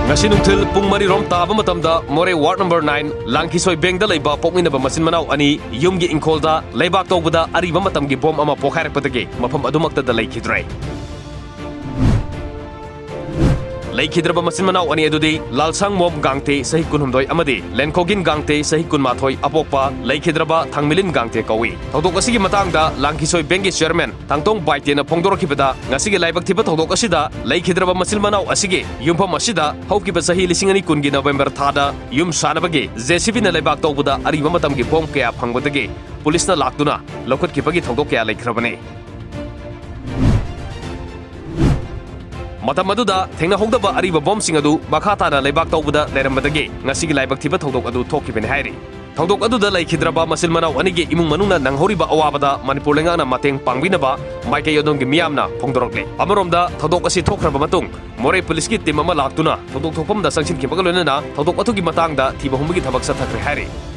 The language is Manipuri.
Ngasi nungthil pung mari rom taba matamda More Ward number 9 Langkhisoi Beng da leiba pokminaba Machin Manao ani yumgi inkolda leibak tawbada ariba matamgi bom ama pokhairakpadagi mafam adumakta da Leikhidre Leikhidre Machin Manao ani adudi lalsang mom gangte sahi kunhumdoi amadi lenkogin gangte sahi kunmathoi apokpa Leikhidre thangmilin gangte kawi thodok asigi matangda Langkhisoi Bengi chairman tangtong baitena phongdorakhibada ngasigi laibak thiba thodok asida Leikhidre Machin Manao asigi yumpham asida haukiba sahi lisingani kungi November thada yum sanabagi JCB na leibak tawbada ariba matamgi bom kaya phangbadagi police na lakduna lokhatkibagi thodok kaya leikrabani Matam aduda thengna hogdaba ariba bom sing adu makha na leibak tawbada lerambadagi ngasigi laibak thiba thodok adu thokibeni hairi thodok aduda Leikhidre Machin Manao anigi imung manungna nanghoriba awabada Manipur lengana mateng pangbinaba maikay yodonggi miyamna phongdorokle amaromda thodok asi thokraba matung More police ki team ama laktuna thodok thokpamda sangsin kibaga loinana thodok atugi matangda thiba humbagi thabak sathakre hairi